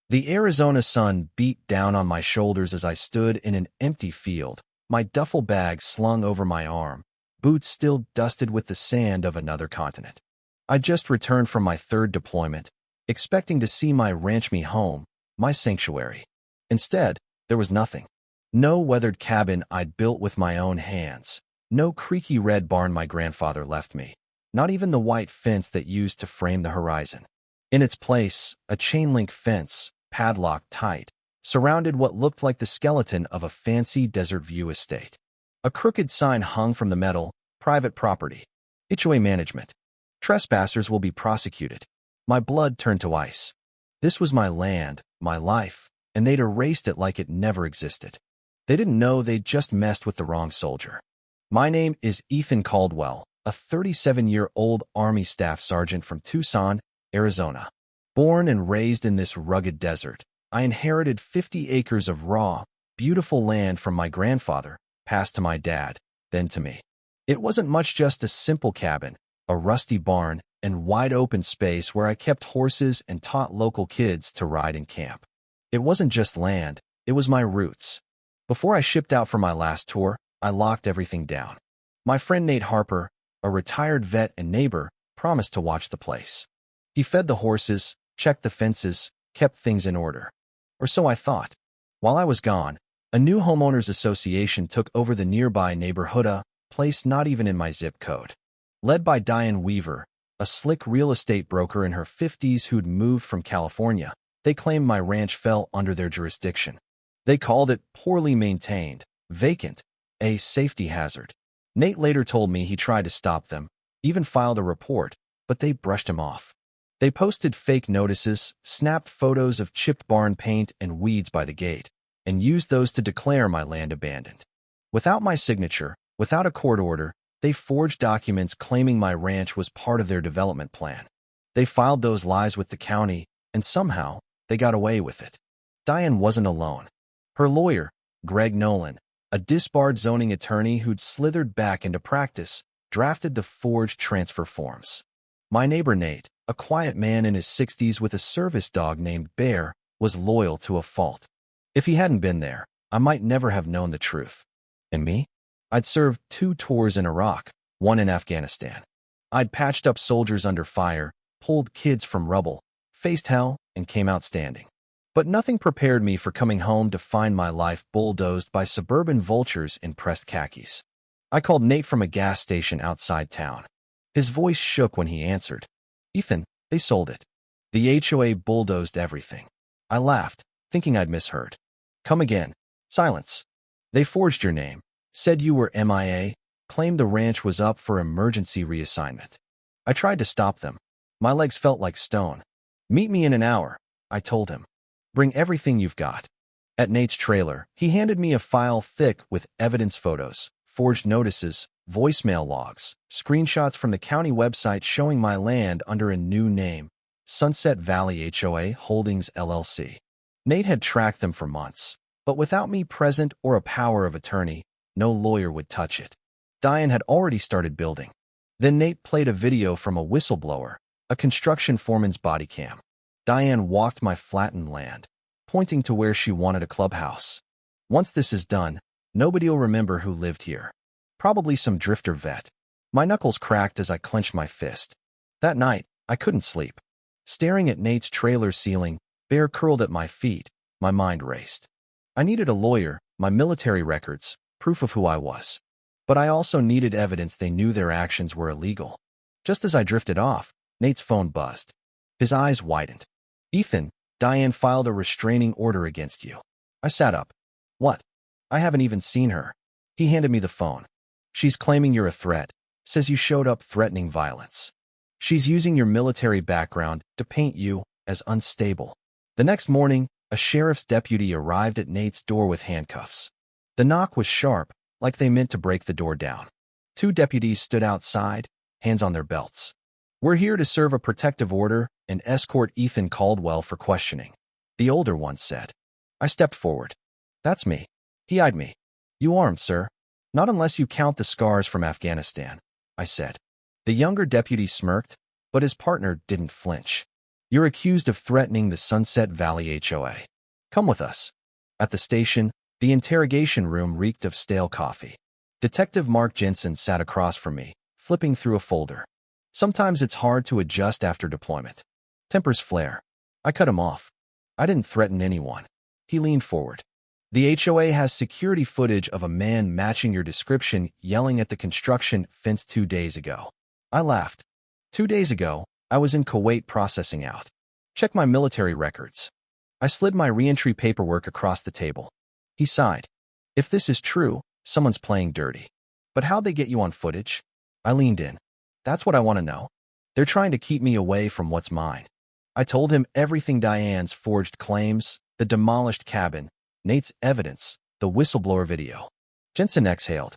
The Arizona sun beat down on my shoulders as I stood in an empty field, my duffel bag slung over my arm, boots still dusted with the sand of another continent. I just returned from my third deployment, expecting to see my ranch me home, my sanctuary. Instead, there was nothing. No weathered cabin I'd built with my own hands. No creaky red barn my grandfather left me. Not even the white fence that used to frame the horizon. In its place, a chain-link fence, padlocked tight, surrounded what looked like the skeleton of a fancy desert view estate. A crooked sign hung from the metal, private property. HOA management. Trespassers will be prosecuted. My blood turned to ice. This was my land, my life, and they'd erased it like it never existed. They didn't know they'd just messed with the wrong soldier. My name is Ethan Caldwell, a 37-year-old Army Staff Sergeant from Tucson, Arizona. Born and raised in this rugged desert, I inherited 50 acres of raw, beautiful land from my grandfather, passed to my dad, then to me. It wasn't much, just a simple cabin, a rusty barn, and wide-open space where I kept horses and taught local kids to ride and camp. It wasn't just land, it was my roots. Before I shipped out for my last tour, I locked everything down. My friend Nate Harper, a retired vet and neighbor, promised to watch the place. He fed the horses, checked the fences, kept things in order. Or so I thought. While I was gone, a new homeowners association took over the nearby neighborhood, a place not even in my zip code. Led by Diane Weaver, a slick real estate broker in her 50s who'd moved from California, they claimed my ranch fell under their jurisdiction. They called it poorly maintained, vacant, a safety hazard. Nate later told me he tried to stop them, even filed a report, but they brushed him off. They posted fake notices, snapped photos of chipped barn paint and weeds by the gate, and used those to declare my land abandoned. Without my signature, without a court order, they forged documents claiming my ranch was part of their development plan. They filed those lies with the county, and somehow, they got away with it. Diane wasn't alone. Her lawyer, Greg Nolan, a disbarred zoning attorney who'd slithered back into practice, drafted the forged transfer forms. My neighbor Nate, a quiet man in his 60s with a service dog named Bear, was loyal to a fault. If he hadn't been there, I might never have known the truth. And me? I'd served 2 tours in Iraq, 1 in Afghanistan. I'd patched up soldiers under fire, pulled kids from rubble, faced hell, and came out standing. But nothing prepared me for coming home to find my life bulldozed by suburban vultures in pressed khakis. I called Nate from a gas station outside town. His voice shook when he answered. "Ethan, they sold it. The HOA bulldozed everything." I laughed, thinking I'd misheard. "Come again." Silence. "They forged your name, said you were MIA, claimed the ranch was up for emergency reassignment." I tried to stop them. My legs felt like stone. "Meet me in an hour," I told him. "Bring everything you've got." At Nate's trailer, he handed me a file thick with evidence photos, forged notices, voicemail logs, screenshots from the county website showing my land under a new name, Sunset Valley HOA Holdings LLC. Nate had tracked them for months, but without me present or a power of attorney, no lawyer would touch it. Diane had already started building. Then Nate played a video from a whistleblower, a construction foreman's body cam. Diane walked my flattened land, pointing to where she wanted a clubhouse. "Once this is done, nobody'll remember who lived here. Probably some drifter vet." My knuckles cracked as I clenched my fist. That night, I couldn't sleep. Staring at Nate's trailer ceiling, Bear curled at my feet, my mind raced. I needed a lawyer, my military records, proof of who I was. But I also needed evidence they knew their actions were illegal. Just as I drifted off, Nate's phone buzzed. His eyes widened. "Ethan, Diane filed a restraining order against you." I sat up. "What?" "I haven't even seen her." He handed me the phone. "She's claiming you're a threat, says you showed up threatening violence. She's using your military background to paint you as unstable." The next morning, a sheriff's deputy arrived at Nate's door with handcuffs. The knock was sharp, like they meant to break the door down. 2 deputies stood outside, hands on their belts. "We're here to serve a protective order and escort Ethan Caldwell for questioning," the older one said. I stepped forward. "That's me." He eyed me. "You armed, sir?" "Not unless you count the scars from Afghanistan," I said. The younger deputy smirked, but his partner didn't flinch. You're accused of threatening the Sunset Valley HOA. Come with us. At the station, the interrogation room reeked of stale coffee. Detective Mark Jensen sat across from me, flipping through a folder. Sometimes it's hard to adjust after deployment. Tempers flare. I cut him off. I didn't threaten anyone. He leaned forward. The HOA has security footage of a man matching your description yelling at the construction fence 2 days ago. I laughed. 2 days ago, I was in Kuwait processing out. Check my military records. I slid my reentry paperwork across the table. He sighed. If this is true, someone's playing dirty. But how'd they get you on footage? I leaned in. That's what I want to know. They're trying to keep me away from what's mine. I told him everything: Diane's forged claims, the demolished cabin, Nate's evidence, the whistleblower video. Jensen exhaled.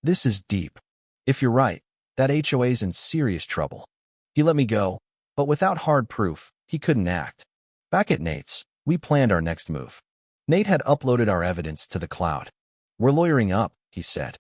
This is deep. If you're right, that HOA's in serious trouble. He let me go, but without hard proof, he couldn't act. Back at Nate's, we planned our next move. Nate had uploaded our evidence to the cloud. We're lawyering up, he said.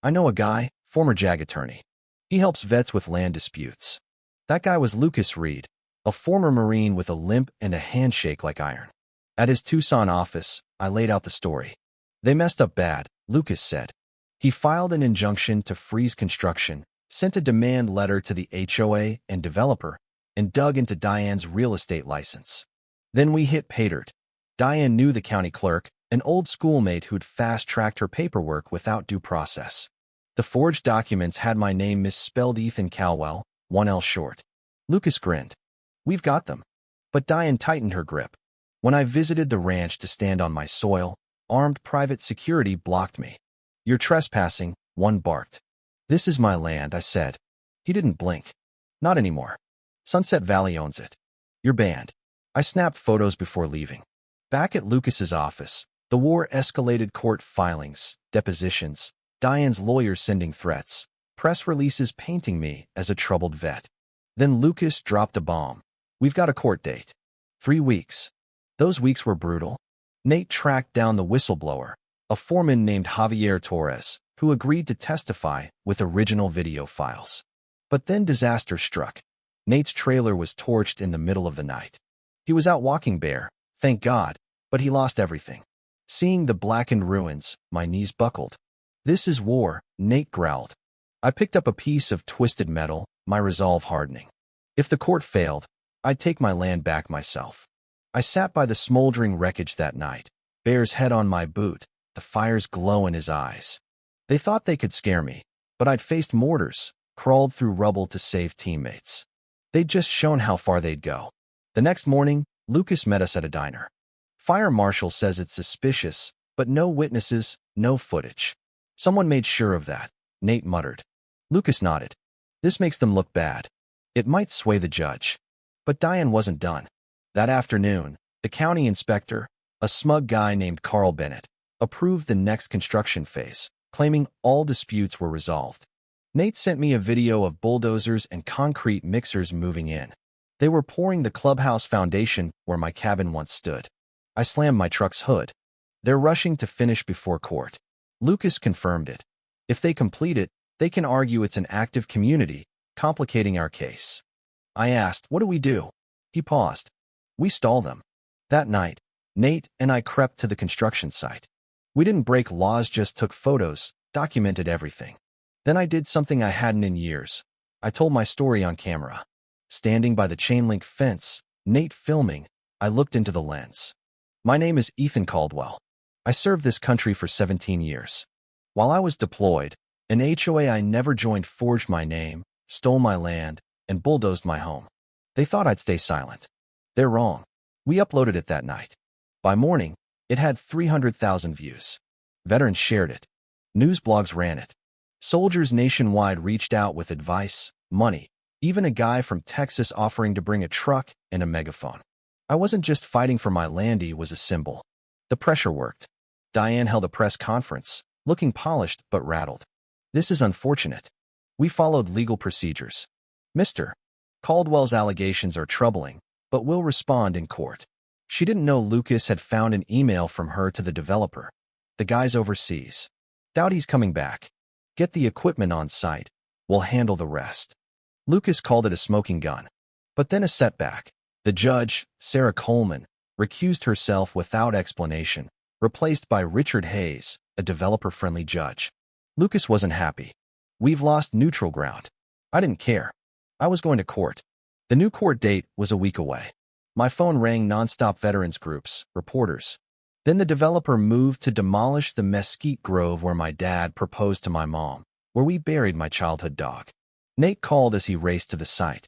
I know a guy, former JAG attorney. He helps vets with land disputes. That guy was Lucas Reed, a former Marine with a limp and a handshake like iron. At his Tucson office, I laid out the story. They messed up bad, Lucas said. He filed an injunction to freeze construction, sent a demand letter to the HOA and developer, and dug into Diane's real estate license. Then we hit pay dirt. Diane knew the county clerk, an old schoolmate who'd fast-tracked her paperwork without due process. The forged documents had my name misspelled: Ethan Calwell, 1L short. Lucas grinned. We've got them. But Diane tightened her grip. When I visited the ranch to stand on my soil, armed private security blocked me. You're trespassing, one barked. This is my land, I said. He didn't blink. Not anymore. Sunset Valley owns it. You're banned. I snapped photos before leaving. Back at Lucas's office, the war escalated: court filings, depositions, Diane's lawyers sending threats, press releases painting me as a troubled vet. Then Lucas dropped a bomb. We've got a court date. 3 weeks. Those weeks were brutal. Nate tracked down the whistleblower, a foreman named Javier Torres, who agreed to testify with original video files. But then disaster struck. Nate's trailer was torched in the middle of the night. He was out walking bear, thank God, but he lost everything. Seeing the blackened ruins, my knees buckled. This is war, Nate growled. I picked up a piece of twisted metal, my resolve hardening. If the court failed, I'd take my land back myself. I sat by the smoldering wreckage that night, Bear's head on my boot, the fire's glow in his eyes. They thought they could scare me, but I'd faced mortars, crawled through rubble to save teammates. They'd just shown how far they'd go. The next morning, Lucas met us at a diner. Fire marshal says it's suspicious, but no witnesses, no footage. Someone made sure of that, Nate muttered. Lucas nodded. This makes them look bad. It might sway the judge. But Diane wasn't done. That afternoon, the county inspector, a smug guy named Carl Bennett, approved the next construction phase, claiming all disputes were resolved. Nate sent me a video of bulldozers and concrete mixers moving in. They were pouring the clubhouse foundation where my cabin once stood. I slammed my truck's hood. They're rushing to finish before court. Lucas confirmed it. If they complete it, they can argue it's an active community, complicating our case. I asked, what do we do? He paused. We stall them. That night, Nate and I crept to the construction site. We didn't break laws, just took photos, documented everything. Then I did something I hadn't in years. I told my story on camera. Standing by the chain-link fence, Nate filming, I looked into the lens. My name is Ethan Caldwell. I served this country for 17 years. While I was deployed, an HOA I never joined forged my name, stole my land, and bulldozed my home. They thought I'd stay silent. They're wrong. We uploaded it that night. By morning, it had 300,000 views. Veterans shared it. News blogs ran it. Soldiers nationwide reached out with advice, money, even a guy from Texas offering to bring a truck and a megaphone. I wasn't just fighting for my land, he was a symbol. The pressure worked. Diane held a press conference, looking polished but rattled. This is unfortunate. We followed legal procedures. Mr. Caldwell's allegations are troubling, but we'll respond in court. She didn't know Lucas had found an email from her to the developer. The guy's overseas. Doubt he's coming back. Get the equipment on site. We'll handle the rest. Lucas called it a smoking gun. But then a setback. The The judge, Sarah Coleman, recused herself without explanation, replaced by Richard Hayes, a developer-friendly judge. Lucas wasn't happy. We've lost neutral ground. I didn't care. I was going to court. The new court date was a week away. My phone rang nonstop veterans groups, reporters. Then the developer moved to demolish the mesquite grove where my dad proposed to my mom, where we buried my childhood dog. Nate called as he raced to the site.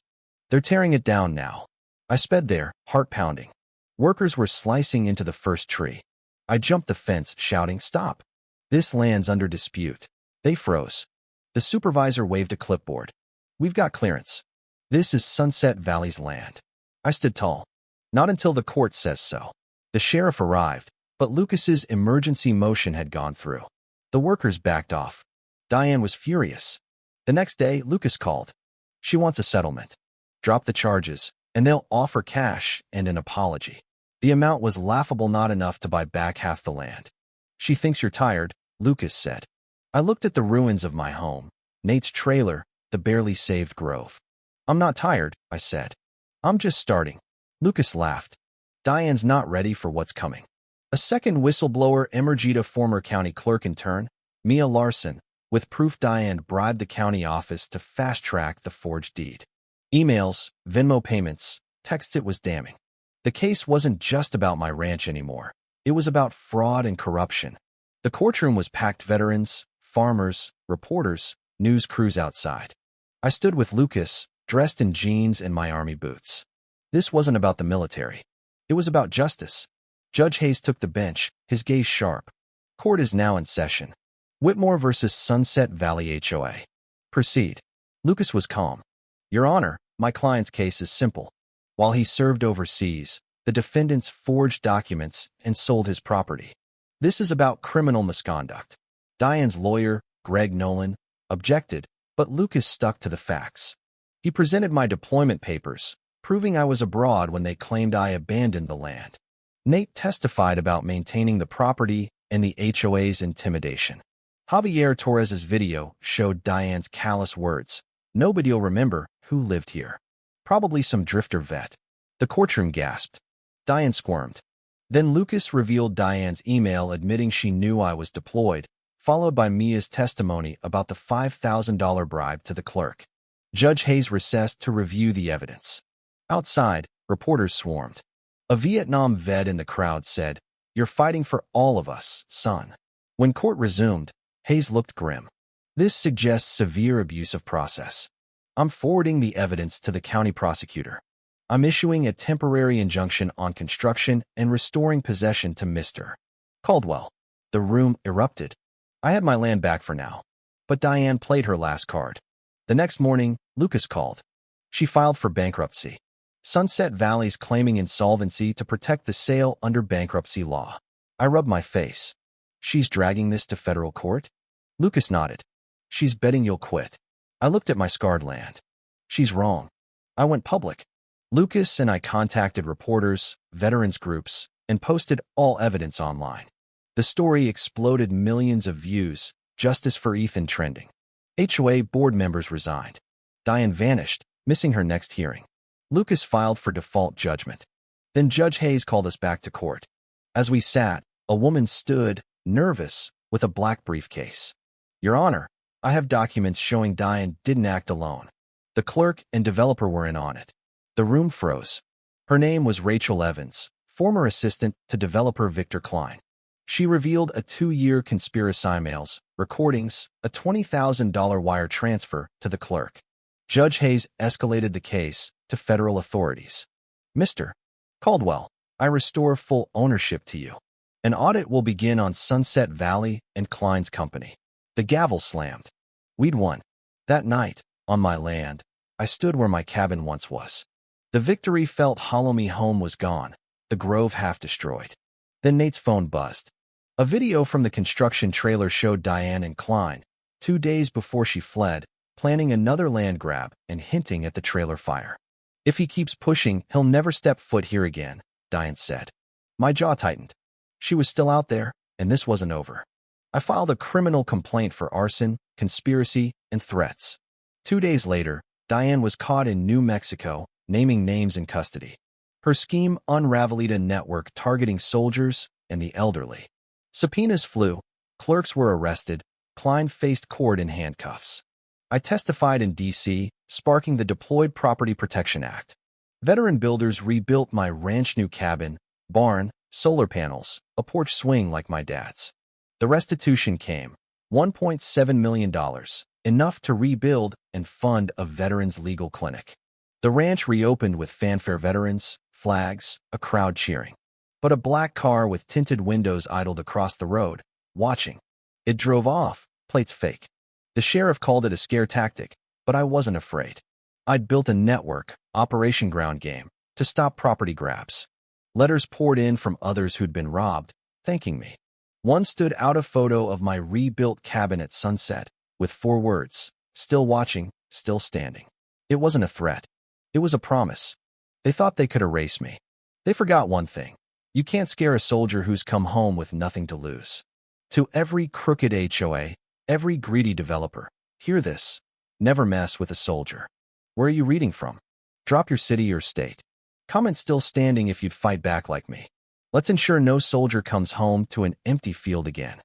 They're tearing it down now. I sped there, heart pounding. Workers were slicing into the first tree. I jumped the fence, shouting, "Stop! This land's under dispute." They froze. The supervisor waved a clipboard. "We've got clearance. This is Sunset Valley's land." I stood tall. Not until the court says so. The sheriff arrived, but Lucas's emergency motion had gone through. The workers backed off. Diane was furious. The next day, Lucas called. She wants a settlement. Drop the charges, and they'll offer cash and an apology. The amount was laughable, not enough to buy back half the land. "She thinks you're tired," Lucas said. I looked at the ruins of my home, Nate's trailer, the barely saved grove. "I'm not tired," I said. "I'm just starting." Lucas laughed. "Diane's not ready for what's coming." A second whistleblower emerged, a former county clerk in turn, Mia Larson, with proof Diane bribed the county office to fast-track the forged deed. Emails, Venmo payments, texts. It was damning. The case wasn't just about my ranch anymore. It was about fraud and corruption. The courtroom was packed, veterans, farmers, reporters, news crews outside. I stood with Lucas, dressed in jeans and my army boots. This wasn't about the military. It was about justice. Judge Hayes took the bench, his gaze sharp. Court is now in session. Whitmore versus Sunset Valley HOA. Proceed. Lucas was calm. "Your Honor, my client's case is simple. While he served overseas, the defendants forged documents and sold his property. This is about criminal misconduct." Diane's lawyer, Greg Nolan, objected, but Lucas stuck to the facts. He presented my deployment papers, proving I was abroad when they claimed I abandoned the land. Nate testified about maintaining the property and the HOA's intimidation. Javier Torres's video showed Diane's callous words. "Nobody'll remember who lived here. Probably some drifter vet." The courtroom gasped. Diane squirmed. Then Lucas revealed Diane's email admitting she knew I was deployed, followed by Mia's testimony about the $5,000 bribe to the clerk. Judge Hayes recessed to review the evidence. Outside, reporters swarmed. A Vietnam vet in the crowd said, "You're fighting for all of us, son." When court resumed, Hayes looked grim. "This suggests severe abuse of process. I'm forwarding the evidence to the county prosecutor. I'm issuing a temporary injunction on construction and restoring possession to Mr. Caldwell." The room erupted. I had my land back for now. But Diane played her last card. The next morning, Lucas called. She filed for bankruptcy. Sunset Valley's claiming insolvency to protect the sale under bankruptcy law. I rubbed my face. "She's dragging this to federal court?" Lucas nodded. "She's betting you'll quit." I looked at my scarred land. "She's wrong." I went public. Lucas and I contacted reporters, veterans groups, and posted all evidence online. The story exploded, millions of views, justice for Ethan trending. HOA board members resigned. Diane vanished, missing her next hearing. Lucas filed for default judgment. Then Judge Hayes called us back to court. As we sat, a woman stood, nervous, with a black briefcase. "Your Honor, I have documents showing Diane didn't act alone. The clerk and developer were in on it." The room froze. Her name was Rachel Evans, former assistant to developer Victor Klein. She revealed a 2-year conspiracy, emails, recordings, a $20,000 wire transfer to the clerk. Judge Hayes escalated the case to federal authorities. "Mr. Caldwell, I restore full ownership to you. An audit will begin on Sunset Valley and Klein's company." The gavel slammed. We'd won. That night, on my land, I stood where my cabin once was. The victory felt hollow. Me home was gone, the grove half destroyed. Then Nate's phone buzzed. A video from the construction trailer showed Diane and Klein, 2 days before she fled, planning another land grab and hinting at the trailer fire. "If he keeps pushing, he'll never step foot here again," Diane said. My jaw tightened. She was still out there, and this wasn't over. I filed a criminal complaint for arson, conspiracy, and threats. 2 days later, Diane was caught in New Mexico, naming names in custody. Her scheme unraveled a network targeting soldiers and the elderly. Subpoenas flew, clerks were arrested, Klein faced court in handcuffs. I testified in D.C., sparking the Deployed Property Protection Act. Veteran builders rebuilt my ranch-new cabin, barn, solar panels, a porch swing like my dad's. The restitution came, $1.7 million, enough to rebuild and fund a veterans' legal clinic. The ranch reopened with fanfare, veterans, flags, a crowd cheering. But a black car with tinted windows idled across the road, watching. It drove off, plates fake. The sheriff called it a scare tactic, but I wasn't afraid. I'd built a network, Operation Ground Game, to stop property grabs. Letters poured in from others who'd been robbed, thanking me. One stood out a photo of my rebuilt cabin at sunset, with 4 words, "Still watching, still standing." It wasn't a threat. It was a promise. They thought they could erase me. They forgot one thing. You can't scare a soldier who's come home with nothing to lose. To every crooked HOA, every greedy developer, hear this. Never mess with a soldier. Where are you reading from? Drop your city or state. Comment "still standing" if you'd fight back like me. Let's ensure no soldier comes home to an empty field again.